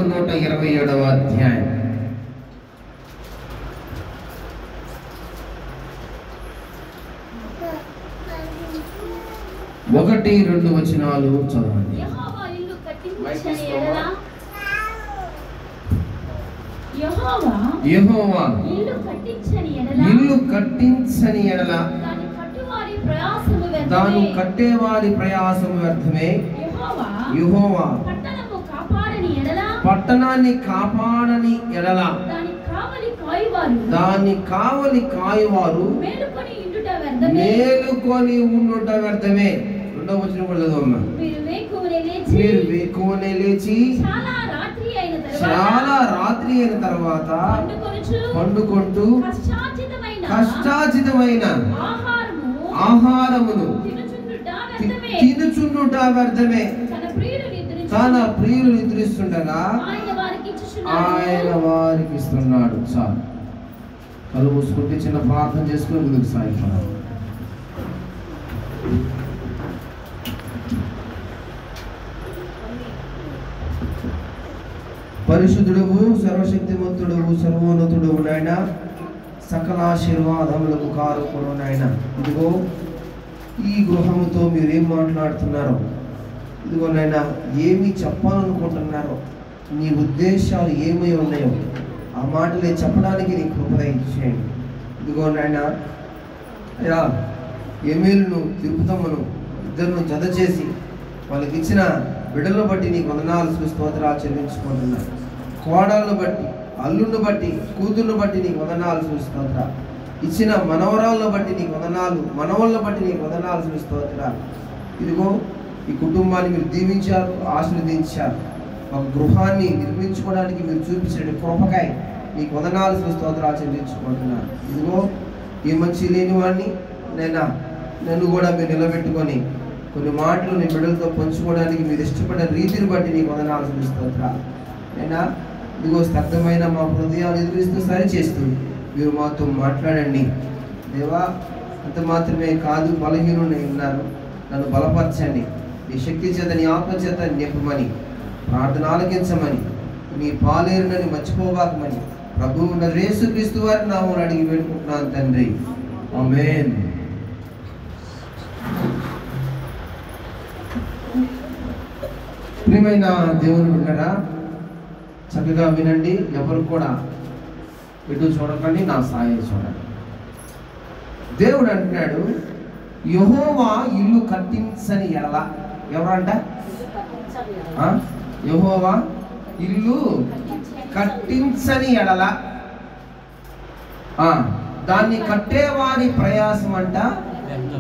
127వ అధ్యాయం 1-2 వచనాలు చదవండి. యెహోవా ఇల్లు కట్టించని ఎడల దాని కట్టేవారి ప్రయాసము వ్యర్థమే. యెహోవా పట్టణాన్ని కాపాడని ఎడల దాని కావలి కాయువారు మేలుకొని ఉండుట వ్యర్థమే. 2వ వచనం కూడా చదవమ్మా. మీరు వేకువనే లేచి చాలా రాత్రి అయిన తర్వాత పండుకొంటూ కష్టార్జితమైన ఆహారమును తినుచుండుట వ్యర్థమే. తన ప్రియులు నిద్రిస్తుండగా ఆయన వారికి ఇస్తున్నాడు. చాలు, కళ్ళు మూసుకుంటే చిన్న ప్రార్థన చేసుకుని ముందుకు సాగిపోవాలి. పరిశుద్ధుడవు, సర్వశక్తిమంతుడవు, సర్వోన్నతుడవు నాయన, సకల ఆశీర్వాదములకు కారకుడు నాయన. ఇదిగో ఈ గృహముతో మీరేం మాట్లాడుతున్నారో, ఇదిగో నాయన ఏమి చెప్పాలనుకుంటున్నారో, నీ ఉద్దేశాలు ఏమై ఉన్నాయో ఆ మాటలే చెప్పడానికి నీ కృప దయచేయండి. ఇదిగో నాయన ఎమేలును తిరుపతమ్మను ఇద్దరును జత చేసి వాళ్ళకి ఇచ్చిన బిడ్డలను బట్టి నీకు వందనాలు స్తోత్రాలు చెల్లించుకుంటున్నాను. కోడలను బట్టి, అల్లును బట్టి, కూతుర్ను బట్టి నీకు వందనాలు స్తోత్రాలు. ఇచ్చిన మనవరాలను బట్టి నీకు వందనాలు, మనవళ్ళను బట్టి నీకు వందనాలు స్తోత్రాలు. ఇదిగో ఈ కుటుంబాన్ని మీరు దీవించారు, ఆశీర్వదించారు. ఒక గృహాన్ని నిర్మించుకోవడానికి మీరు చూపించిన కృపకాయ నీకు వందనాలు స్తోత్రాలు చెల్లించుకుంటున్నాను. ఇదిగో ఈ మంచి లేని వాడిని నన్ను కూడా మీరు నిలబెట్టుకొని కొన్ని మాటలు నీ బిడ్డలతో పంచుకోవడానికి మీరు ఇష్టపడిన రీతిని బట్టి నీకు వందనాలు స్తోత్రాలు. ఇదిగో స్తబ్దమైన మా హృదయాలు ఎదురిస్తూ సరిచేస్తూ మీరు మాతో మాట్లాడండి దేవా. అంత మాత్రమే కాదు, బలహీనుని ఉన్నారు, నన్ను బలపరచండి. నీ శక్తి చేత, నీ ఆత్మ చేత నింపమని, ప్రార్థన ఆలకించమని, నీ పాలేరునని మర్చిపోబాకమని ప్రభువు యేసుక్రీస్తు వారి నామమున అడిగి వేడుకుంటున్నాను తండ్రి, ఆమేన్. ప్రియమైన దేవుని బిడ్డలారా, చక్కగా వినండి. ఎవరు కూడా ఎటు చూడకండి, నా సాయం చూడండి. దేవుడు అంటున్నాడు, యెహోవా ఇల్లు కట్టించని ఎడల. ఎవరంట? యెహోవా ఇల్లు కట్టించని ఎడల దాన్ని కట్టేవారి ప్రయాసం అంట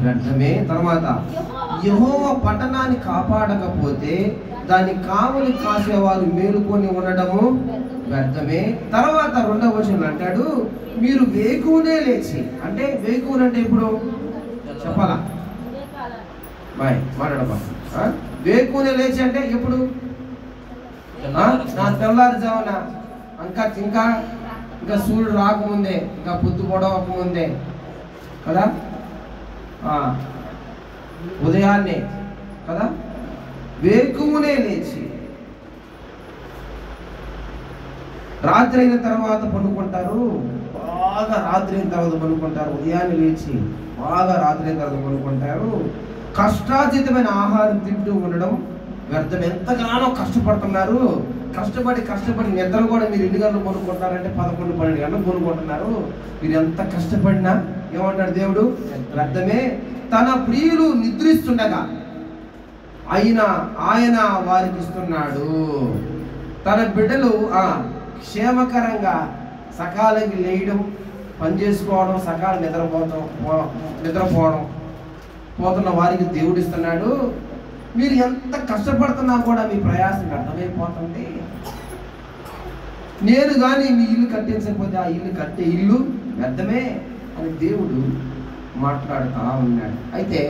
వ్యర్థమే. తర్వాత యెహోవా పట్టణాన్ని కాపాడకపోతే దాన్ని కావలి కాసేవారు మేలుకొని ఉండడము వ్యర్థమే. తర్వాత 2వ వచనం అంటాడు, మీరు వేకువనే లేచి. అంటే వేకువని అంటే ఇప్పుడు చెప్పాలా? బాయ్ మాట్లాడబా. వేకువనే లేచి అంటే ఎప్పుడు? నా తెల్లారుజామున ఇంకా సూర్యుడు రాకముందే, ఇంకా పొద్దు పొడవకముందే కదా, ఉదయాన్నే కదా, వేకువనే లేచి రాత్రి అయిన తర్వాత పండుకుంటారు. బాగా రాత్రి అయిన తర్వాత పండుకుంటారు. ఉదయాన్నే లేచి బాగా రాత్రి అయిన తర్వాత పండుకుంటారు. కష్టార్జితమైన ఆహారం తింటూ ఉండడం వ్యర్థం. ఎంతగానో కష్టపడుతున్నారు. కష్టపడి నిద్రలు కూడా మీరు 2 గంటలు కొనుక్కుంటున్నారంటే 11-12 గంటలు కొనుక్కుంటున్నారు. మీరు ఎంత కష్టపడినా ఏమంటాడు దేవుడు? వ్యర్థమే. తన ప్రియులు నిద్రిస్తుండగా ఆయన వారికి ఇస్తున్నాడు. తన బిడ్డలు క్షేమకరంగా సకాలంకి లేయడం, పని చేసుకోవడం, సకాలం నిద్రపోవడం పోతున్న వారికి దేవుడు ఇస్తున్నాడు. మీరు ఎంత కష్టపడుతున్నా కూడా మీ ప్రయాసం అర్థమైపోతుంది. నేను కానీ మీ ఇల్లు కట్టించకపోతే ఆ ఇల్లు కట్టే ఇల్లు వ్యర్థమే అని దేవుడు మాట్లాడుతూ ఉన్నాడు. అయితే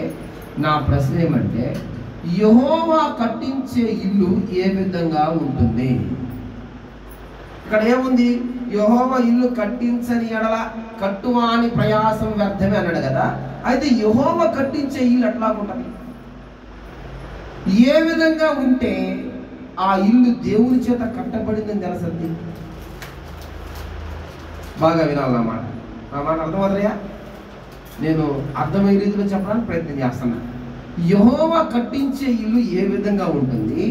నా ప్రశ్న ఏమంటే, యెహోవా కట్టించే ఇల్లు ఏ విధంగా ఉంటుంది? ఇక్కడ ఏముంది? యెహోవా ఇల్లు కట్టించని ఎడల కట్టువాని ప్రయాసం వ్యర్థమే అన్నాడు కదా. అయితే యెహోవా కట్టించే ఇల్లు ఎట్లా ఉంటుంది? ఏ విధంగా ఉంటే ఆ ఇల్లు దేవుని చేత కట్టబడిందని తెలుసండి. బాగా వినాలి నా మాట అర్థమవుతాయా? నేను అర్థమయ్యే రీతిలో చెప్పడానికి ప్రయత్నం చేస్తున్నా. యెహోవా కట్టించే ఇల్లు ఏ విధంగా ఉంటుంది,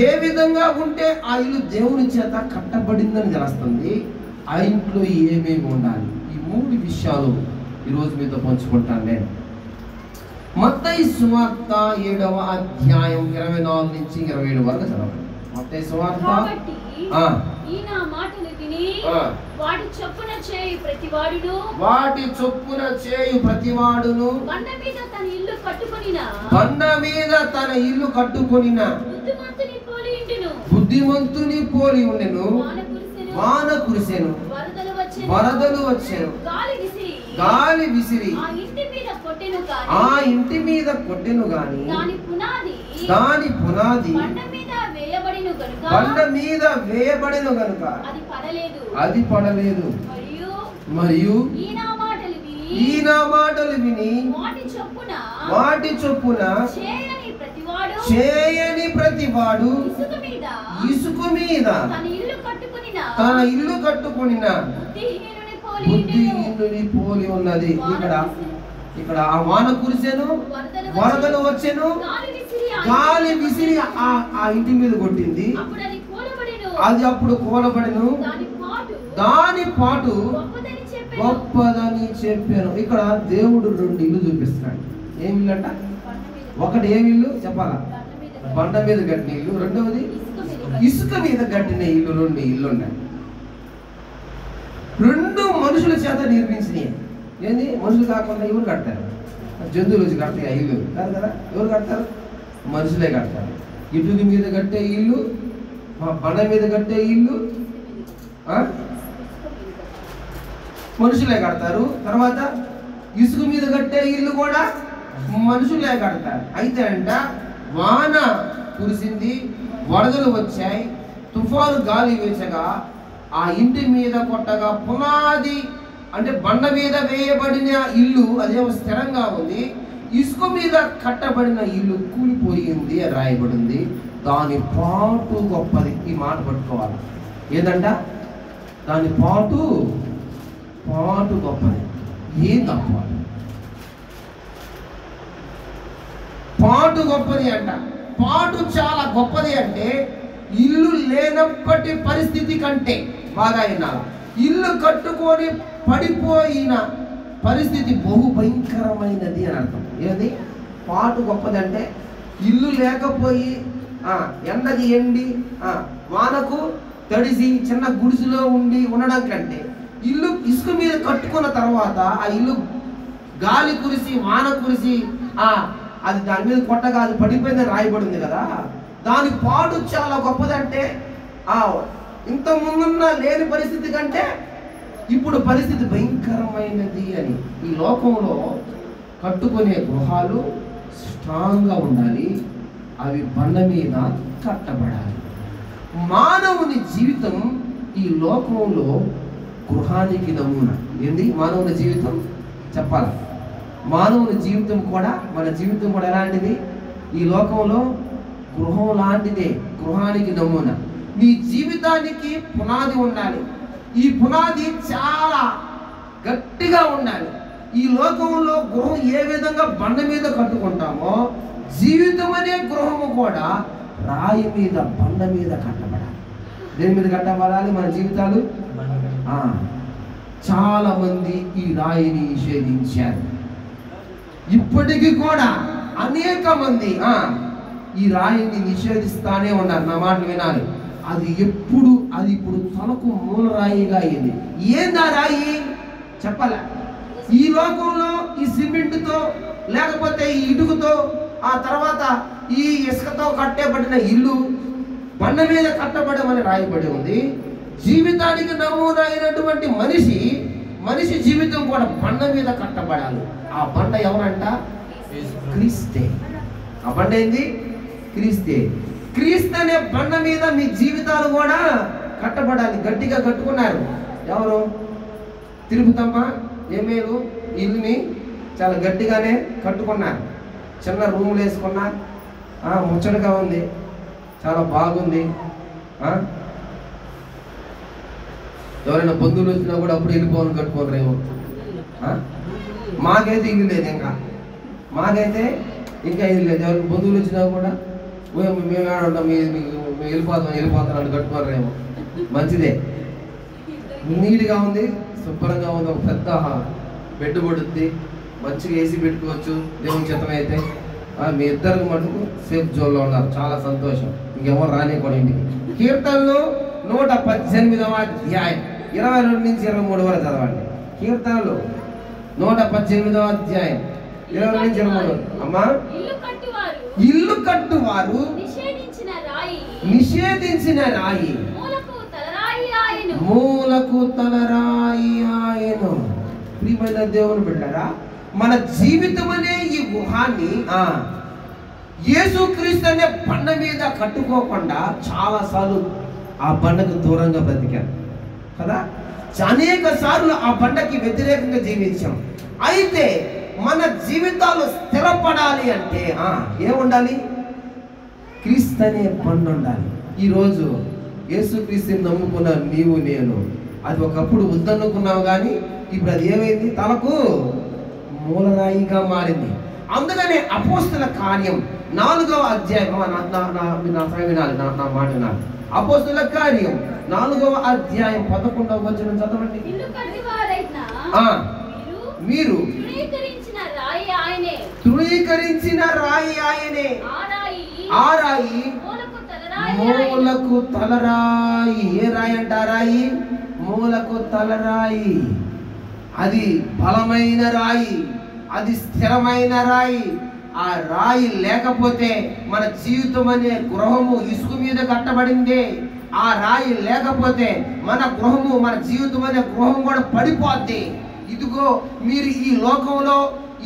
ఏ విధంగా ఉంటే ఆ ఇల్లు దేవుని చేత కట్టబడిందని తెలుస్తుంది, ఆ ఇంట్లో ఏమేమి ఉండాలి, ఈ 3 విషయాలు ఈరోజు మీతో పంచుకుంటాను నేను. మత్తయి సువార్త 7వ అధ్యాయం 24 నుంచి 27 వరకు చదవండి. మత్తయి సువార్త. ఈయన మాటలు విని వాటి చొప్పున చేయు ప్రతివాడును బండ మీద తన ఇల్లు కట్టుకొనిన బుద్ధిమంతుని పోలి ఉండెను. వాన కురిసెను, వరదలు వచ్చెను, గాలి విసిరి ఆ ఇంటి మీద కొట్టెను గాని దాని పునాది బండ మీద వేయబడిను గనుక అది పడలేదు. మరియు ఈయన మాటలు విని వాటి చొప్పున చేయని ప్రతివాడు ఇసుక మీద తన ఇల్లు కట్టుకొనిన బుద్ధిహీనుని పోలి ఉన్నది. ఇక్కడ ఆ వాన కురిసెను, వరదలు వచ్చెను, గాలి విసిరి ఆ ఇంటి మీద కొట్టింది. అది అప్పుడు కూలబడెను, దాని పాటు గొప్పదని చెప్పాను. ఇక్కడ దేవుడు 2 ఇల్లు చూపిస్తున్నాడు. ఏమి ఇల్లు అంట? ఒకటి ఏమి ఇల్లు చెప్పాలా? బండ మీద కట్టిన ఇల్లు. రెండవది ఇసుక మీద కట్టిన ఇల్లు. 2 ఇల్లు ఉన్నాయి. 2 మనుషుల చేత నిర్మించినవి. ఏంది? మనుషులు కాకుండా ఎవరు కడతారు? జంతువులు వచ్చి కడతాయి ఇల్లు కాదు కదా. ఎవరు కడతారు? మనుషులే కడతారు. ఇటుక మీద కట్టే ఇల్లు, బండ మీద కట్టే ఇల్లు మనుషులే కడతారు. తర్వాత ఇసుక మీద కట్టే ఇల్లు కూడా మనుషులే కడతారు. అయితే అంట వాన కురిసింది, వరదలు వచ్చాయి, తుఫాను గాలి వీచగా ఆ ఇంటి మీద కొట్టగా పునాది అంటే బండ మీద వేయబడిన ఇల్లు అదేమో స్థిరంగా ఉంది, ఇసుక మీద కట్టబడిన ఇల్లు కూలిపోయింది అని రాయబడింది. దాని పాటు గొప్పది. ఈ మాట పట్టుకోవాలి. ఏదంట? దాని పాటు గొప్పది. ఏం తప్ప పాటు గొప్పది అంట. పాటు చాలా గొప్పది అంటే ఇల్లు లేనప్పటి పరిస్థితి కంటే బాగా వినాలి. ఇల్లు కట్టుకొని పడిపోయిన పరిస్థితి బహు భయంకరమైనది అని అర్థం. ఏది పాటు గొప్పదంటే ఇల్లు లేకపోయి ఎండకి ఎండి వానకు తడిసి చిన్న గుడిసెలో ఉండడం కంటే ఇల్లు ఇసుక మీద కట్టుకున్న తర్వాత ఆ ఇల్లు గాలి కురిసి వాన కురిసి అది దాని మీద కొట్టగా అది పడిపోయిందని రాయబడింది కదా. దాని పాటు చాలా గొప్పదంటే ఇంత ముందున్న లేని పరిస్థితి కంటే ఇప్పుడు పరిస్థితి భయంకరమైనది అని. ఈ లోకంలో కట్టుకునే గృహాలు స్ట్రాంగ్గా ఉండాలి, అవి బండ మీద కట్టబడాలి. మానవుని జీవితం ఈ లోకంలో గృహానికి నమూనా. ఏంది మానవుని జీవితం? చెప్పాలి. మానవుని జీవితం కూడా, మన జీవితం కూడా ఎలాంటిది? ఈ లోకంలో గృహం లాంటిదే, గృహానికి నమూనా. నీ జీవితానికి పునాది ఉండాలి. ఈ పునాది చాలా గట్టిగా ఉండాలి. ఈ లోకంలో గృహం ఏ విధంగా బండ మీద కట్టుకుంటామో జీవితం అనే గృహము కూడా రాయి మీద బండ మీద కట్టబడాలి. దేని మీద కట్టబడాలి మన జీవితాలు? చాలా మంది ఈ రాయిని నిషేధించారు. ఇప్పటికీ కూడా అనేక మంది ఈ రాయిని నిషేధిస్తానే ఉన్నారు. నా మాటలు వినాలి. అది ఇప్పుడు తనకు మూల రాయిగా అయింది. ఏందా రాయి? చెప్పాలా? ఈ లోకంలో ఈ సిమెంట్తో లేకపోతే ఈ ఇటుకతో ఆ తర్వాత ఈ ఇసుకతో కట్టబడిన ఇల్లు బండ మీద కట్టబడమని రాయబడి ఉంది. జీవితానికి నమూనా అయినటువంటి మనిషి జీవితం కూడా బండ మీద కట్టబడాలి. ఆ బండ ఎవరంట? క్రీస్తే. ఆ బండ ఏంది? క్రీస్తే. క్రీస్తు అనే బండ మీద మీ జీవితాలు కూడా కట్టబడాలి. గట్టిగా కట్టుకున్నారు. ఎవరు? తిరుపతమ్మ ఎమ్మెలు ఇల్లుని చాలా గట్టిగానే కట్టుకున్నారు. చిన్న రూములు వేసుకున్నా ముచ్చటగా ఉంది. చాలా బాగుంది. ఎవరైనా బంధువులు వచ్చినా కూడా అప్పుడు వెళ్ళిపోవాలని కట్టుకోరేమో. మాకైతే ఇల్లు లేదు, మాకైతే ఇంకా ఇల్లు లేదు. ఎవరైనా బంధువులు వచ్చినా కూడా మేము ఆడుంటాం, మేము వెళ్ళిపోతాం అని కట్టుకోరేమో. మంచిదే, నీట్గా ఉంది, శుభ్రంగా ఉంది. ఒక పెద్ద బెడ్ పడుద్ది, మంచిగా ఏసీ పెట్టుకోవచ్చు. దేవుని చిత్తం అయితే మీ ఇద్దరికి మటుకు సేఫ్ జోన్లో ఉన్నారు, చాలా సంతోషం. ఇంకెవరు రాని కూడా ఇంటికి. కీర్తనలు 118వ అధ్యాయం 22 నుంచి 23 వరకు చదవండి. కీర్తనలు 118వ అధ్యాయం 22 నుంచి 23. అమ్మా, ఇల్లు కట్టువారు నిషేధించిన రాయి మూలకు తలరాయి ఆయను. ప్రియమైన దేవుని బిడ్డలారా, మన జీవితం అనే ఈ గుహాన్ని యేసుక్రీస్తు అనే బండ మీద కట్టుకోకుండా చాలాసార్లు ఆ బండకు దూరంగా బ్రతికాం కదా. అనేక సార్లు ఆ బండకి వ్యతిరేకంగా జీవించాం. అయితే మన జీవితాలు స్థిరపడాలి అంటే ఏముండాలి? క్రీస్తు అనే బండ ఉండాలి. ఈరోజు యేసుక్రీస్తుని నమ్ముకున్న నీవు నేను, అది ఒకప్పుడు వద్దనుకున్నావు కానీ ఇప్పుడు అది ఏమైంది? తలకు మూలరాయిగా మారింది. అందుకనే అపోస్తుల కార్యం 4వ అధ్యాయం, నా మాట వినాలి. అపోస్తుల కార్యం 4వ అధ్యాయం 11వ వచనం చదవండి. మీరు తృణీకరించిన రాయి ఆయనే, ఆ రాయి మూలకు తలరాయి. ఏ రాయి అంట? రాయి మూలకు తలరాయి. అది బలమైన రాయి, అది స్థిరమైన రాయి. ఆ రాయి లేకపోతే మన జీవితం అనే గృహము ఇసుక మీద కట్టబడింది. ఆ రాయి లేకపోతే మన గృహము, మన జీవితం అనే గృహం కూడా పడిపోద్ది. ఇదిగో మీరు ఈ లోకంలో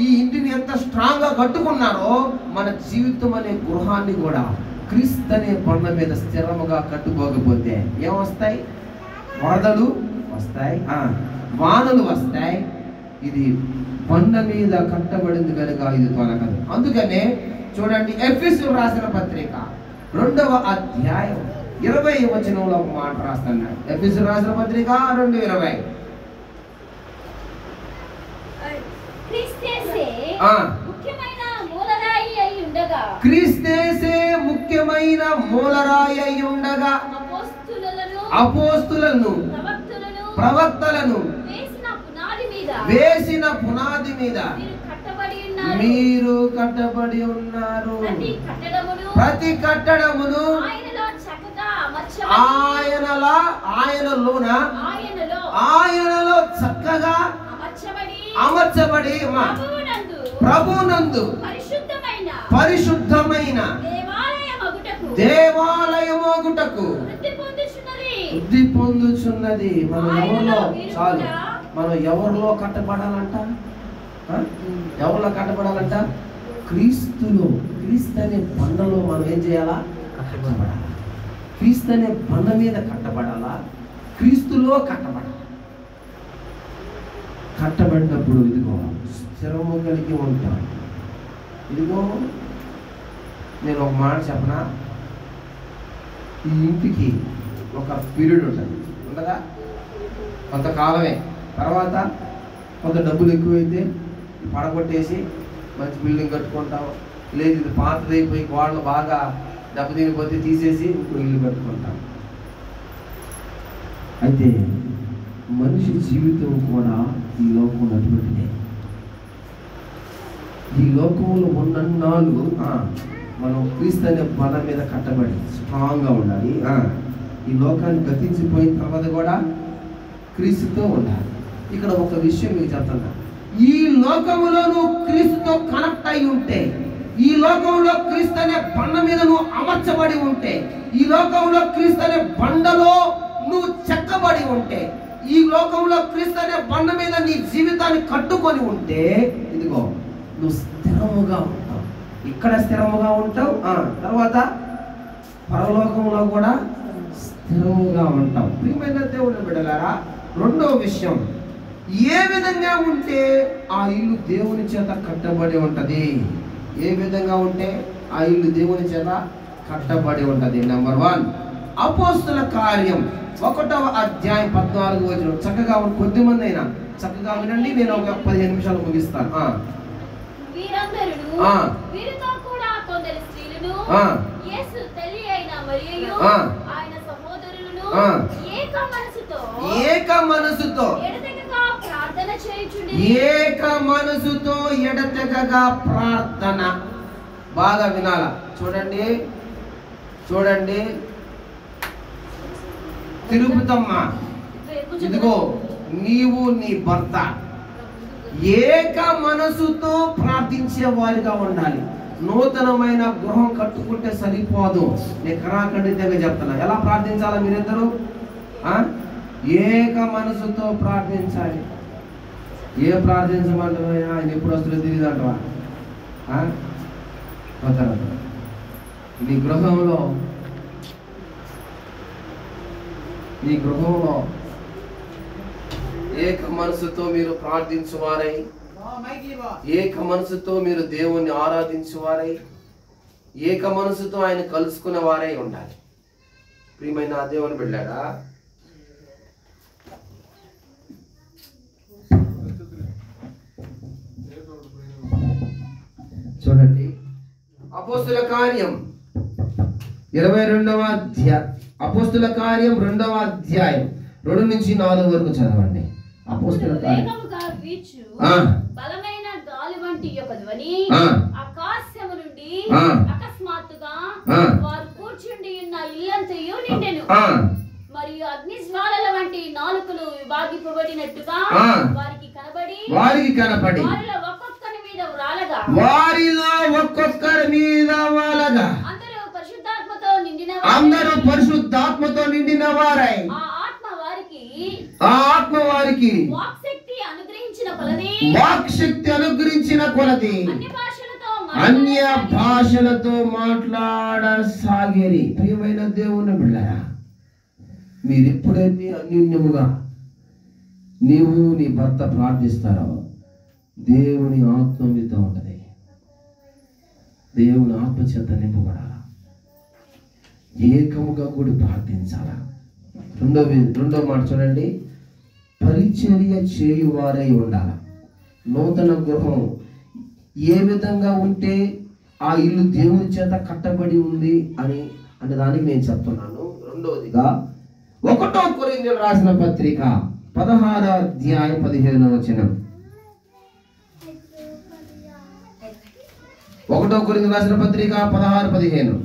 ఈ ఇంటిని ఎంత స్ట్రాంగ్గా కట్టుకున్నారో మన జీవితం అనే గృహాన్ని కూడా క్రీస్తు అనే బండ మీద స్థిరముగా కట్టుకోకపోతే ఏమొస్తాయి? వరదలు వస్తాయి, వానలు వస్తాయి. ఇది బండ మీద కట్టబడింది కనుక ఇది తొలగదు. అందుకనే చూడండి, ఎఫెసీయులకు రాసిన పత్రిక 2వ అధ్యాయం 20వ వచనంలో ఒక మాట రాస్తున్నాడు. ఎఫెసీయులకు రాసిన పత్రిక 2:20. క్రీస్తేసే ముఖ్యమైన మూలరాయి అయి ఉండగా అపోస్తులను ప్రవక్తలను వేసిన పునాది మీద మీరు కట్టబడి ఉన్నారు. ప్రతి కట్టడమును ఆయనలో చక్కగా అమర్చబడి ప్రభునందు పరిశుద్ధమైన దేవాలయమగుటకు వృద్ధి పొందుచున్నది. మనం ఎవరిలో కట్టబడాలంట? ఎవరిలో కట్టబడాలంట? క్రీస్తులో. క్రీస్తు అనే బండలో మనం ఏం చేయాలా? కట్టబడాలి. క్రీస్తు అనే బండ మీద కట్టబడాలా? క్రీస్తులో కట్టబడాలి. కట్టబడినప్పుడు ఇదిగో స్థిరము కలిగి ఉంటాం. ఇదిగో నేను ఒక మాట చెప్పనా, ఈ ఇంటికి ఒక పీరియడ్ ఉంటుంది, ఉండదా? కొంతకాలమే. తర్వాత కొంత డబ్బులు ఎక్కువైతే పడగొట్టేసి మంచి బిల్డింగ్ కట్టుకుంటాం. లేదు ఇది పాతదైపోయి గోడలు బాగా దెబ్బతినిపోతే తీసేసి ఇంకో ఇల్లు కట్టుకుంటాం. అయితే మనిషి జీవితం కూడా ఈ లోకం అటువంటిదే. ఈ లోకంలో ఉన్నన్నాళ్ళు మనం క్రీస్తు అనే బండ మీద కట్టబడి స్ట్రాంగ్గా ఉండాలి. ఈ లోకాన్ని గతించిపోయిన తర్వాత కూడా క్రీస్తుతో ఉండాలి. ఇక్కడ ఒక విషయం మీకు చెప్తున్నా, ఈ లోకములో నువ్వు క్రీస్తుతో కనెక్ట్ అయి ఉంటే, ఈ లోకంలో క్రీస్తు అనే బండ మీద నువ్వు అమర్చబడి ఉంటే, ఈ లోకంలో క్రీస్తు అనే బండలో నువ్వు చెక్కబడి ఉంటే, ఈ లోకంలో క్రీస్తు అనే బండ మీద నీ జీవితాన్ని కట్టుకొని ఉంటే, ఇదిగో నువ్వు స్థిరముగా ఉంటావు. ఇక్కడ స్థిరముగా ఉంటావు, తర్వాత పరలోకంలో కూడా స్థిరముగా ఉంటావు. ప్రియమైన దేవుని బిడ్డలారా, రెండవ విషయం, ఏ విధంగా ఉంటే ఆ ఇల్లు దేవుని చేత కట్టబడి ఉంటది? ఏ విధంగా ఉంటే ఆ ఇల్లు దేవుని చేత కట్టబడి ఉంటది. నెంబర్ 1 అపోస్తుల కార్యం 1వ అధ్యాయం 14వ వచనం. చక్కగా కొద్దిమంది అయినా చక్కగా వినండి, నేను ఒక 15 నిమిషాలు ముగిస్తాను. వీరితో కూడా కొందరు స్త్రీలను యేసు తల్లి అయిన మరియయు ఆయన సహోదరులను ఏక మనసుతో ఎడతెగగా ప్రార్థన. బాగా వినాల, చూడండి చూడండి. తిరుపతమ్మ, ఇదిగో నీవు నీ భర్త ఏక మనసుతో ప్రార్థించే వారిగా ఉండాలి. నూతనమైన గృహం కట్టుకుంటే సరిపోదు, నేను కరాఖండితంగా చెప్తున్నా. ఎలా ప్రార్థించాలా మీరిద్దరు? ఏక మనసుతో ప్రార్థించాలి. ఏ ప్రార్థించమంటే ఆయన ఎప్పుడు వస్తుందో తెలియదు అంటవా? నీ గృహంలో ఏక మనసుతో మీరు ప్రార్థించువారై, ఏక మనసుతో మీరు దేవుణ్ణి ఆరాధించువారై, ఏక మనసుతో ఆయన కలుసుకునే వారై ఉండాలి. ప్రియమైన దేవుని బిడ్డలారా, చూడండి అపోస్తుల కార్యం 22వ అధ్యాయం, అపోస్తుల కార్యం 2వ అధ్యాయం 2 నుంచి 4 వరకు చదవండి. అపోస్తుల కార్యం బలమైన గాలి వంటి యొక్క ధ్వని ఆకాశము నుండి అకస్మాత్తుగా వారు కూర్చుండి ఉన్న ఇల్లంతయు నిండెను. మరియు అగ్ని జ్వాలల వంటి నాలుకలు విభాగింపబడినట్టుగా వారికి కనబడి వారిలో ఒక్కొక్కరి మీద వ్రాలగా అందరూ పరిశుద్ధాత్మతో నిండిన వారై ఆ ఆత్మ వారికి వాక్శక్తి అనుగ్రహించిన కొలది అన్య భాషలతో మాట్లాడసాగిరి. ప్రియమైన దేవుని బిడ్డలారా, మీరు ఎప్పుడైతే అన్యోన్యముగా నీవు నీ భర్త ప్రార్థిస్తారో దేవుని ఆత్మ మీతో ఉంటది. దేవుని ఆత్మ చేత నింపబడాల, ఏకముగా కూడి ప్రార్థించాలా. రెండో మాట చూడండి, పరిచర్య చేయువారై ఉండాల. నూతన గృహం ఏ విధంగా ఉంటే ఆ ఇల్లు దేవుని చేత కట్టబడి ఉంది అనే దానికి నేను చెప్తున్నాను. రెండవదిగా 1 కొరింథీయులకు రాసిన పత్రిక 16వ అధ్యాయం 15వ వచనం. 1 కొరింథీయులకు రాసిన పత్రిక 16:15.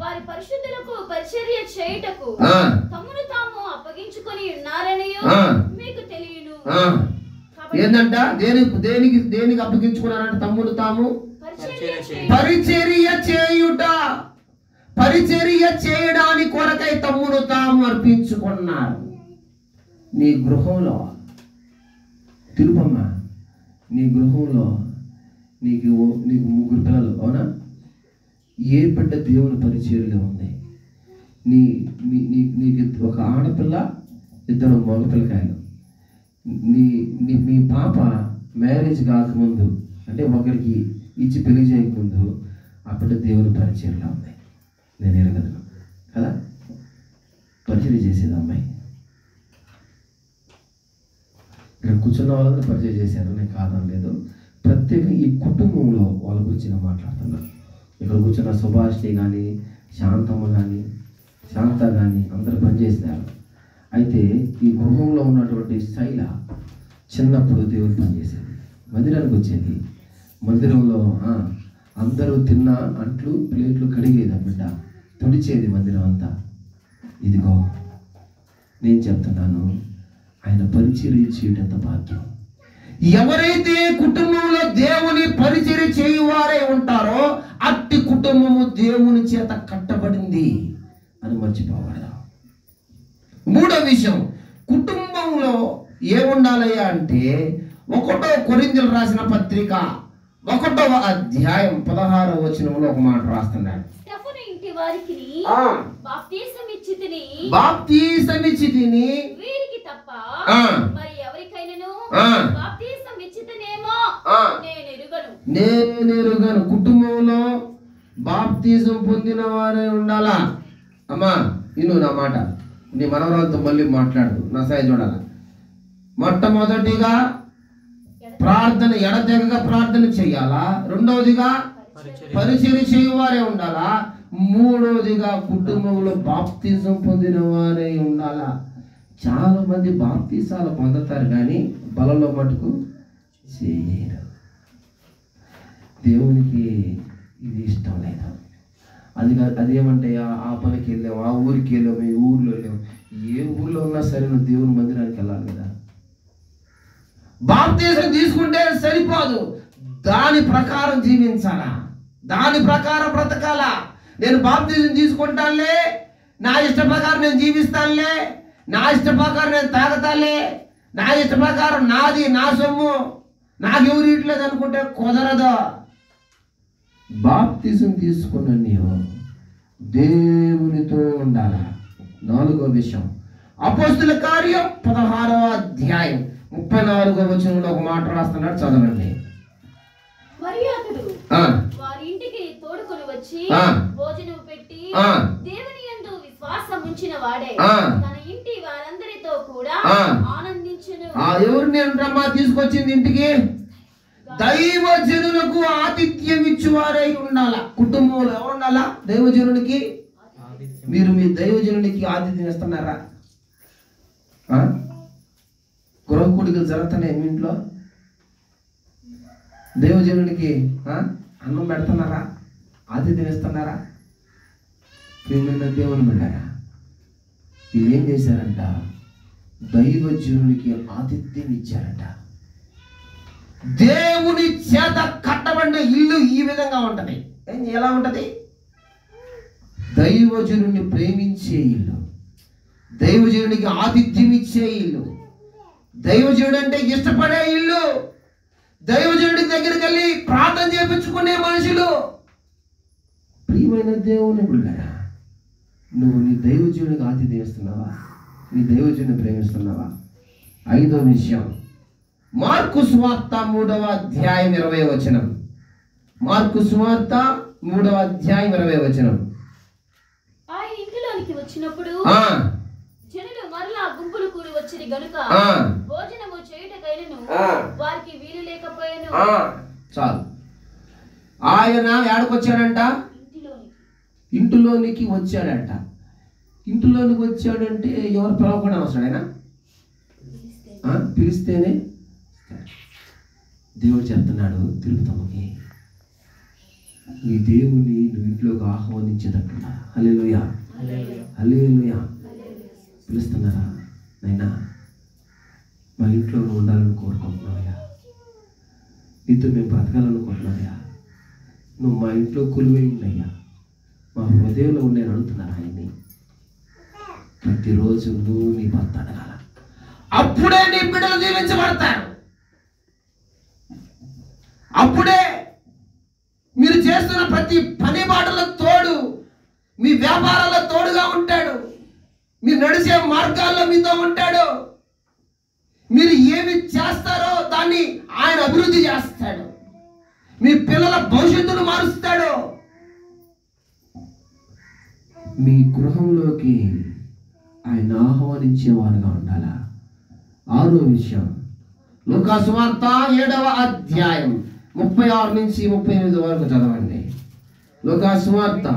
వారి పరిశుద్ధులకు పరిచర్య చేయుటకు తమను తాము అప్పగించుకొని ఉన్నారనియు మీకు తెలియను. ఏందంట? దేనికి అప్పగించుకున్నారంట? తమ్మును తాము పరిచర్య చేయుట, పరిచర్య చేయడానికి కొరకై తమ్మును తాము అర్పించుకున్నారు. నీ గృహంలో తిరుపమ్మ, నీ గృహంలో నీకు 3 పిల్లలు, అవునా? ఏ బిడ్డ దేవుని పరిచర్యలో ఉంది? నీకు ఒక ఆడపిల్ల, 2 మగపిల్లకాయలు. మీ పాప మ్యారేజ్ కాకముందు, అంటే ఒకరికి ఇచ్చి పెళ్లి చేయకముందు ఆ బిడ్డ దేవుని పరిచర్యలో ఉంది. నేను ఎరగలను కదా, పరిచర్య చేసేది అమ్మాయి. ఇక్కడ కూర్చున్న వాళ్ళందరూ పరిచయం చేశారు, నేను కాదని లేదు. ప్రత్యేకంగా ఈ కుటుంబంలో వాళ్ళ గురించి నేను మాట్లాడుతున్నాను. ఇక్కడ కూర్చున్న సుభాష్ని కానీ, శాంతమ్మ కానీ, శాంత కానీ అందరూ పనిచేస్తారు. అయితే ఈ గృహంలో ఉన్నటువంటి శైల చిన్నప్పుడు దేవుడు పనిచేసేది. మందిరానికి వచ్చేది, మందిరంలో అందరూ తిన్న అంట్లు ప్లేట్లు కడిగేది ఆ బిడ్డ, తుడిచేది మందిరం అంతా. ఇదిగో నేను చెప్తున్నాను, ఆయన పరిచర్య చేయడంత భాగ్యం. ఎవరైతే కుటుంబంలో దేవుని పరిచర్య చేయువారై ఉంటారో అట్టి కుటుంబము దేవుని చేత కట్టబడింది అని మర్చిపోకూడదు. 3వ విషయం, కుటుంబంలో ఏముండాలయ్యా అంటే 1 కొరింథీయులకు రాసిన పత్రిక 1వ అధ్యాయం 16వ వచనంలో ఒక మాట రాస్తున్నాడు. బాప్తీసమిచ్చితిని వీరికి తప్ప మరి ఎవరికి బాప్తిసం ఇచ్చితేనేమో నేను ఎరుగను. కుటుంబంలో బాప్తిజం పొందిన వారే ఉండాలా. అమ్మా ఇను నా మాట, నీ మనవరాలతో మళ్ళీ మాట్లాడు, నా సాయి చూడాల. మొట్టమొదటిగా ప్రార్థన, ఎడతెగగా ప్రార్థన చెయ్యాలా. రెండవదిగా పరిచర్య చేయువారే ఉండాలా. మూడవదిగా కుటుంబంలో బాప్తిజం పొందిన వారే ఉండాలా. చాలా మంది బాప్తిసాలు పొందుతారు కానీ బలలో మటుకు చేయరు. దేవునికి ఇది ఇష్టం లేదు. అదేమంటే ఆ పనికి వెళ్ళాము, ఆ ఊరికి వెళ్ళాము, ఈ ఊర్లో వెళ్ళాము. ఏ ఊర్లో ఉన్నా సరే నువ్వు దేవుని మందిరానికి వెళ్ళాలి కదా. బాప్తిసం తీసుకుంటే సరిపోదు, దాని ప్రకారం జీవించాలా, దాని ప్రకారం బ్రతకాలా. నేను బాప్తిసం తీసుకుంటానులే, నా ఇష్ట ప్రకారం నేను జీవిస్తానులే, నా ఇష్ట ప్రకారం నేను తాగుతానులే, నా ఇష్ట ప్రకారం నాది నా సొమ్ము నాకెవరు ఇట్లేదు అనుకుంటే కుదరదు. బాప్తిసం తీసుకున్న నీవు దేవునితో ఉండాలా. నాలుగో విషయం, అపోస్తుల కార్యం 16వ అధ్యాయం 34వ వచనంలో ఒక మాట రాస్తున్నాడు, చదవండి. మరియు అతడు వారి ఇంటికి తోడుకొని వచ్చి భోజనం పెట్టి దేవుని యందు విశ్వాసం ఉంచిన వాడే తన ఇంటి వారందరితో కూడా ఆనందించును. ఎవరిని అంటమ్మా తీసుకొచ్చింది ఇంటికి? దైవజనులకు ఆతిథ్యం ఇచ్చేవారై ఉండాలా. కుటుంబంలో ఎవరు ఉండాలా? దైవజనుడికి. మీరు మీ దైవజనుడికి ఆతిథ్యం ఇస్తున్నారా? గృహ కూడికలు జరుగుతున్నాయి మీ ఇంట్లో? దైవజనుడికి అన్నం పెడుతున్నారా? ఆతిథ్యం ఇస్తున్నారా? ప్రియమైన దేవుని బిడ్డారా, వీళ్ళు ఏం చేశారంట? దైవజనుడికి ఆతిథ్యం ఇచ్చారంట. దేవుని చేత కట్టబడిన ఇల్లు ఈ విధంగా ఉంటది. ఎలా ఉంటది? దైవజనుడిని ప్రేమించే ఇల్లు, దైవజనుడికి ఆతిథ్యం ఇచ్చే ఇల్లు, దైవజనుడు అంటే ఇష్టపడే ఇల్లు, దైవజనుడి దగ్గరికి వెళ్ళి ప్రార్థన చేయించుకునే మనుషులు. ప్రియమైన దేవుని బిడ్డరా, నువ్వు నీ దైవజనుడికి ఆతిథ్యం ఇస్తున్నావా? నీ దైవజనుడిని ప్రేమిస్తున్నావా? ఐదో విషయం, మార్కు సువార్త 3వ అధ్యాయం 20వ వచనం. మార్కు సువార్త 3వ అధ్యాయం 20వ వచనం. ఆ ఇంటిలోనికి వచ్చినప్పుడు జనులు మరలా గుంపులు కూడి వచ్చిరి గనుక భోజనము చేయుటకైనను వారికి వీలు లేకపోయాను. చాలు. ఆయన ఏడకొచ్చాడంట? ఇంటిలోనికి వచ్చాడంట. ఇంటిలోనికి వచ్చాడంటే ఎవరు పిలవకుండా వస్తాడైనా? పిలిస్తేనే. దేవుడు చెప్తున్నాడు తిరుగుతాముకి, నీ దేవుని నువ్వు ఇంట్లోకి ఆహ్వానించేటట్టున్నా. హల్లెలూయా, హల్లెలూయా. పిలుస్తున్నారా? నైనా మా ఇంట్లో నువ్వు ఉండాలని కోరుకుంటున్నావయ్యా, నీతో మేము బ్రతకాలనుకుంటున్నావయ్యా, నువ్వు మా ఇంట్లో కొలువై ఉండయ్యా, మా హృదయంలో ఉండేని అడుగుతున్నారు ఆయన్ని. ప్రతిరోజు నువ్వు నీ భర్త అడగాల. అప్పుడే నీ బిడ్డలు దీవించబడతారు. అప్పుడే మీరు చేస్తున్న ప్రతి పని బాటలో తోడు, మీ వ్యాపారాల్లో తోడుగా ఉంటాడు, మీరు నడిచే మార్గాల్లో మీతో ఉంటాడు. మీరు ఏమి చేస్తారో దాన్ని ఆయన అభివృద్ధి చేస్తాడు. మీ పిల్లల భవిష్యత్తును మారుస్తాడు. మీ గృహంలోకి ఆయన ఆహ్వానించేవారుగా ఉండాలా. ఆరో విషయం, లూకా సువార్త 7వ అధ్యాయం 36 నుంచి 38 వరకు చదవండి. లూకా సువార్త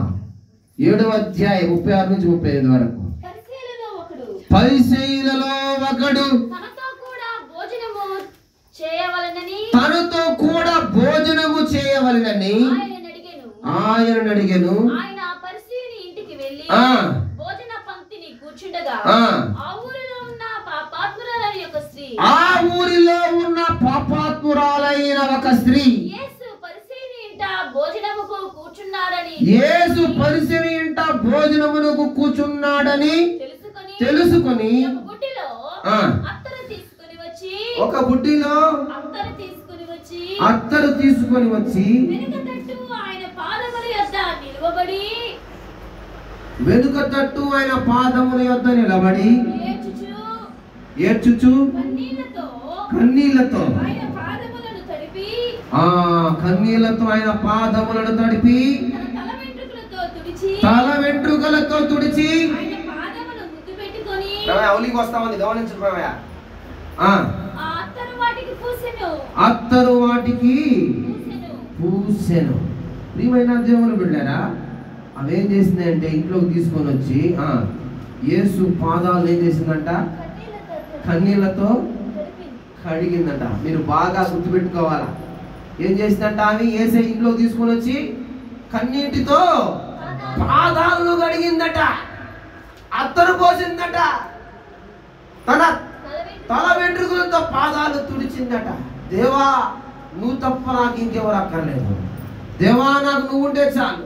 7వ అధ్యాయం 36 నుంచి 38 వరకు. పరిసయ్యులలో ఒకడు తనతో కూడా భోజనము చేయవలెనని ఆయన అడిగెను. ఆయన పరిసయ్యుని ఇంటికి వెళ్ళి భోజన పంక్తిని కూర్చుండగా ఆ ఊరిలో ఉన్న పాపాత్మురాలైన ఒక స్త్రీ యేసు పరిసయ్యుని ఇంట భోజనమునకు కూర్చున్నాడని తెలుసుకొని ఒక బుడ్డిలో అత్తరు తీసుకొని వచ్చి వెనుక తట్టు ఆయన పాదముల యొద్ద నిలబడి ఏడ్చుచు కన్నీళ్లతో ఆయన పాదములను తడిపి కన్నీళ్లతో ఆయన పాదములను తడిపి తల వెంట్రుకలతో తుడిచి ఆయన పాదములు ముద్దు పెట్టుకొని అవులికి వస్తామంది గమనించు అత్తరు వాటికి పూసెను పూసెను. ప్రియమైన దేవుని బిడ్డారా, అవేం చేసిందంటే ఇంట్లోకి తీసుకొని వచ్చి యేసు పాదాలు ఏం చేసిందంట? కన్నీళ్లతో కడిగిందంట. మీరు బాగా గుర్తుపెట్టుకోవాలా. ఏం చేసిందంట? ఆమె యేసే ఇంట్లో తీసుకొని వచ్చి కన్నీటితో పాదాలను కడిగిందట, అత్తరు పోసిందట, తన తల వెంట్రుకలతో పాదాలు తుడిచిందట. దేవా, నువ్వు తప్ప నాకు ఇంకెవరు అక్కర్లేదు. దేవా, నాకు నువ్వు ఉంటే చాలు.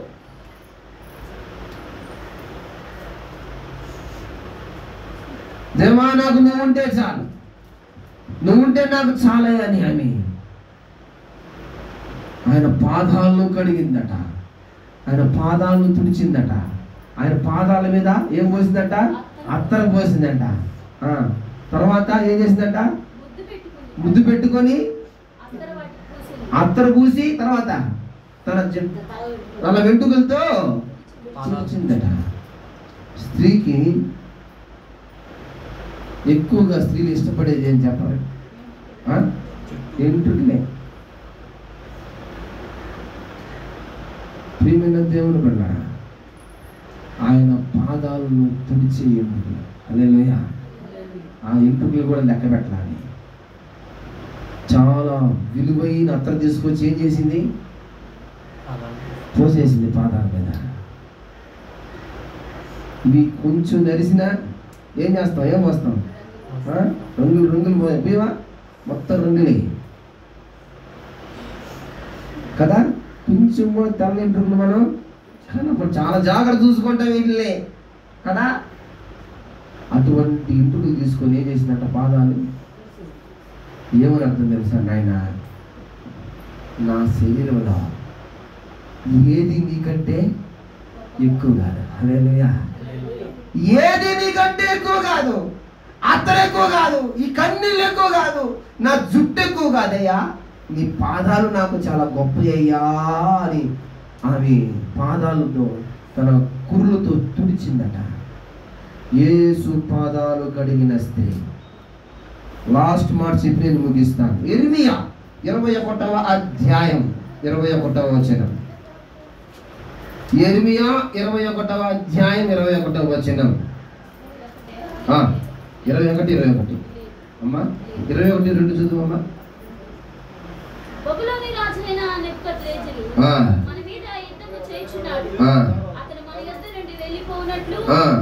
దేవా, నాకు నువ్వు ఉంటే చాలు, నువ్వుంటే నాకు చాలే అని ఆయన పాదాలను కడిగిందట, ఆయన పాదాలను తుడిచిందట. ఆయన పాదాల మీద ఏం పోసిందట? అత్తరు పోసిందట. తర్వాత ఏం చేసిందట? ముద్దు పెట్టుకొని అత్తరు పూసి తర్వాత తన వెంట్రుకలతో తుడిచిందట. స్త్రీకి ఎక్కువగా స్త్రీలు ఇష్టపడేది ఏం చెప్పాలి? వెంట్రుకలే. ప్రియమైన దేవుని బిడ్డలారా, ఆయన పాదాలను తుడిచే ఎంట్రుకలు. హల్లెలూయా. ఆ ఎంట్రుకలు కూడా లెక్క పెట్టాలి. చాలా విలువైన అత్తరు తీసుకొచ్చి ఏం చేసింది? పోసేసింది పాదాల మీద. ఇవి కొంచెం నరిసినా ఏం చేస్తాం? ఏం వస్తాం? రంగులు బీవా మొత్తం రంగులే కదా. కొంచెం కూడా తెల్ల ఎంట్రుకలు మనం కనప్పుడు చాలా జాగ్రత్త చూసుకుంటాం వీటిని కదా. అటువంటి ఇంట్రుకలు తీసుకొని ఏం చేసిందంట? పాదాలు. ఏమని అర్థం తెలుసా నాయన? నా శరీరంలో ఏది నీకంటే ఎక్కువ కాదు. హల్లెలూయా. ఏది నీకంటే ఎక్కువ కాదు, అత్తరు ఎక్కువ కాదు, ఈ కన్నీళ్ళు ఎక్కువ కాదు, నా జుట్టు ఎక్కువ కాదయ్యా, నీ పాదాలు నాకు చాలా గొప్పయ్యా అని ఆమె పాదాలతో తన కురులతో తుడిచిందట. యేసు పాదాలు కడిగిన స్త్రీ. లాస్ట్ మాట చెప్పి నేను ముగిస్తాను. ఇర్మియా 21వ అధ్యాయం 21వ వచనం. ఇర్మియా 21వ అధ్యాయం 21వ వచనం. 21 అమ్మా, 21:2 చదువమ్మా. బబులోను రాజైన నెబుకద్నెజరు మన మీద యుద్ధము చేయుచున్నాడు. అతను మన యొద్ద నుండి వెళ్ళిపోవునట్లు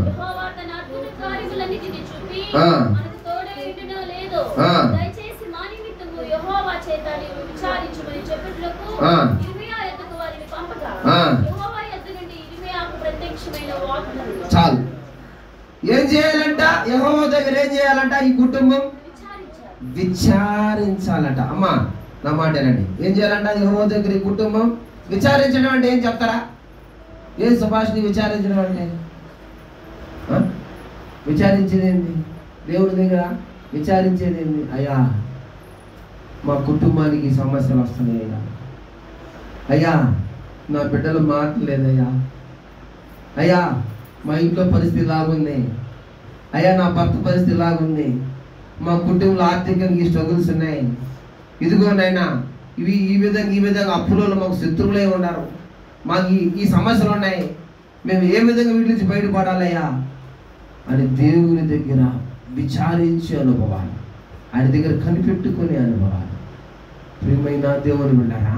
యెహోవా తన అద్భుత కార్యములన్నిటిని చూపి మనకు తోడై ఉండునో లేదో దయచేసి మా నిమిత్తము యెహోవా చేత నీవు విచారించుమని చెప్పుటకు ఇర్మియా యొద్దకు వారిని పంపగా యెహోవా యొద్ద నుండి ఇర్మియాకు ప్రత్యక్షమైన వాగ్దానం. చాలు. ఏం చేయాలంట? యెహోవా దగ్గర ఏం చేయాలంట? ఈ కుటుంబం విచారించాలంట. అమ్మా, నా మాట ఏనండి. ఏం చేయాలంట? యెహోవా దగ్గర ఈ కుటుంబం విచారించడం అంటే ఏం చెప్తారా? ఏం సుభాష్ని విచారించడం అంటే? విచారించేది ఏంటి? దేవుడి దగ్గర విచారించేది ఏంటి? అయ్యా, మా కుటుంబానికి సమస్యలు వస్తున్నాయి అయ్యా, అయ్యా నా బిడ్డలు మాట్లాడలేదయ్యా, అయ్యా మా ఇంట్లో పరిస్థితి లాగుంది, అయ్యా నా భర్త పరిస్థితి లాగుంది, మా కుటుంబంలో ఆర్థికంగా ఈ స్ట్రగుల్స్ ఉన్నాయి, ఇదిగోనైనా ఈ విధంగా అప్పులలో మాకు శత్రువులే ఉన్నారు, మాకు ఈ సమస్యలు ఉన్నాయి, మేము ఏ విధంగా వీటి నుంచి బయటపడాలయ్యా అని దేవుని దగ్గర విచారించే అనుభవాలు, ఆయన దగ్గర కనిపెట్టుకునే అనుభవాలు. ప్రియమైన దేవుని బిడ్డరా,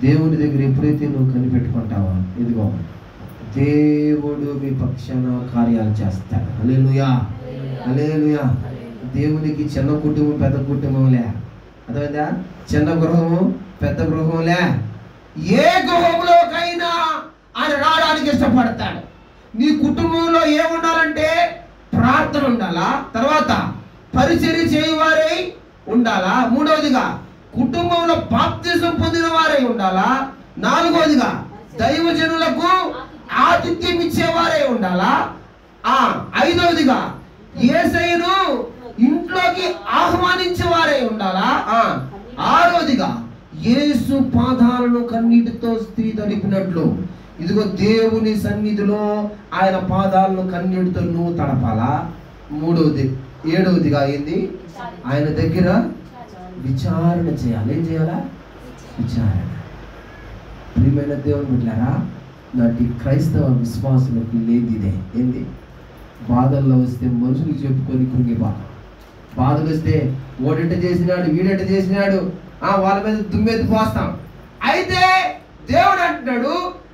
దేవుని దగ్గర ఎప్పుడైతే నువ్వు కనిపెట్టుకుంటావో ఇదిగో దేవుడు మీ పక్షాన కార్యాలు చేస్తాడు. హల్లెలూయా, హల్లెలూయా. దేవునికి చిన్న కుటుంబం పెద్ద కుటుంబంలే, అర్థమైందా? చిన్న గృహము పెద్ద గృహంలే, ఏ గృహంలోకైనా ఆయన రావడానికి ఇష్టపడతాడు. నీ కుటుంబంలో ఏముండాలంటే ప్రార్థన ఉండాలా, తర్వాత పరిచర్య చేయవారై ఉండాలా, మూడవదిగా కుటుంబంలో బాప్తిజం పొందిన వారై ఉండాలా, నాలుగవదిగా దైవజనులకు ఆతిథ్యం ఇచ్చేవారే ఉండాలా, ఐదవదిగా యేసయ్యను ఇంట్లోకి ఆహ్వానించే వారే ఉండాలా. ఆరోదిగా యేసు పాదాలను కన్నీటితో స్త్రీ తడిపినట్లు ఇదిగో దేవుని సన్నిధిలో ఆయన పాదాలను కన్నీటితో నువ్వు తడపాలా. మూడవది 7వదిగా అయింది, ఆయన దగ్గర విచారణ చేయాలి. ఏం చేయాలా? విచారణ. ప్రియమైన దేవుని బిడ్డలారా, నాటి క్రైస్తవ విశ్వాసులకు లేదిదే. ఏంది? బాధల్లో వస్తే మనుషులు చెప్పుకొని కృంగి బాధలు వస్తే ఓడెట చేసినాడు, వీడెట చేసినాడు, వాళ్ళ మీద దుమ్మెత్తి పోస్తాం. అయితే దేవుడు అంటున్నాడు,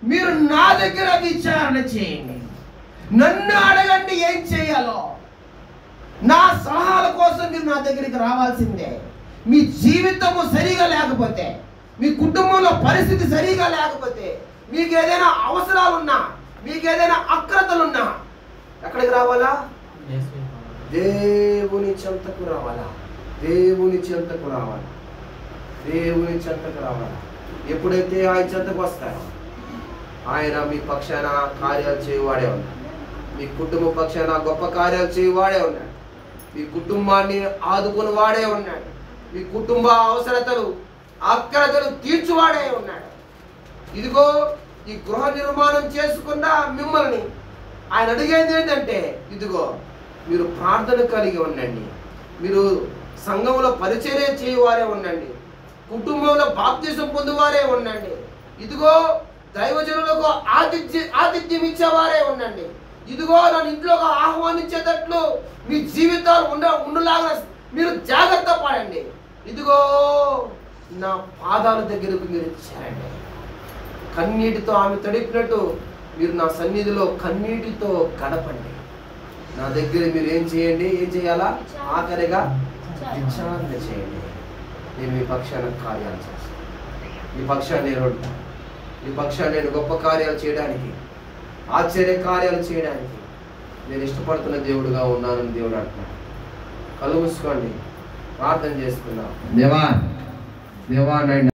మీరు నా దగ్గర విచారణ చేయండి, నన్ను అడగండి ఏం చేయాలో. నా సలహాల కోసం మీరు నా దగ్గరికి రావాల్సిందే. మీ జీవితము సరిగా లేకపోతే, మీ కుటుంబంలో పరిస్థితి సరిగా లేకపోతే, మీకు ఏదైనా అవసరాలున్నా, మీకు ఏదైనా అక్రతలున్నా ఎక్కడికి రావాలా? దేవుని చెంతకు రావాలా. దేవుని చెంతకు రావాలా. దేవుని చెంతకు రావాలా. ఎప్పుడైతే ఆయన చెంతకు వస్తారో ఆయన మీ పక్షాన కార్యాలు చేయవాడే ఉన్నాడు. మీ కుటుంబ పక్షాన గొప్ప కార్యాలు చేయవాడే ఉన్నాడు. మీ కుటుంబాన్ని ఆదుకుని వాడే ఉన్నాడు. మీ కుటుంబ అవసరతలు అక్రతలు తీర్చువాడే ఉన్నాడు. ఇదిగో ఈ గృహ నిర్మాణం చేసుకున్న మిమ్మల్ని ఆయన అడిగేది ఏంటంటే, ఇదిగో మీరు ప్రార్థన కలిగి ఉండండి, మీరు సంఘంలో పరిచర్య చేయవారే ఉండండి, కుటుంబంలో బాప్తిసం పొందువారే ఉండండి, ఇదిగో దైవజనులకు ఆతిథ్యం ఇచ్చేవారే ఉండండి, ఇదిగో నన్ను ఇంట్లోకి ఆహ్వానించేటట్లు మీ జీవితాలు ఉండలాగా మీరు జాగ్రత్త పడండి. ఇదిగో నా పాదాల దగ్గరకు మీరు చేరండి. కన్నీటితో ఆమె తడిపినట్టు మీరు నా సన్నిధిలో కన్నీటితో గడపండి. నా దగ్గర మీరు ఏం చేయండి? ఏం చేయాలా? ఆఖరిగా విచారణ చేయండి. నేను మీ పక్షాన కార్యాలు చేస్తాను. మీ పక్షాన్ని నేను ఉంటాను. మీ పక్షాన్ని నేను గొప్ప కార్యాలు చేయడానికి, ఆశ్చర్య కార్యాలు చేయడానికి నేను ఇష్టపడుతున్న దేవుడుగా ఉన్నానని దేవుడు అంటున్నాడు. కళ్ళు మూసుకోండి, ప్రార్థన చేసుకుందాం. దేవా దేవా నాయన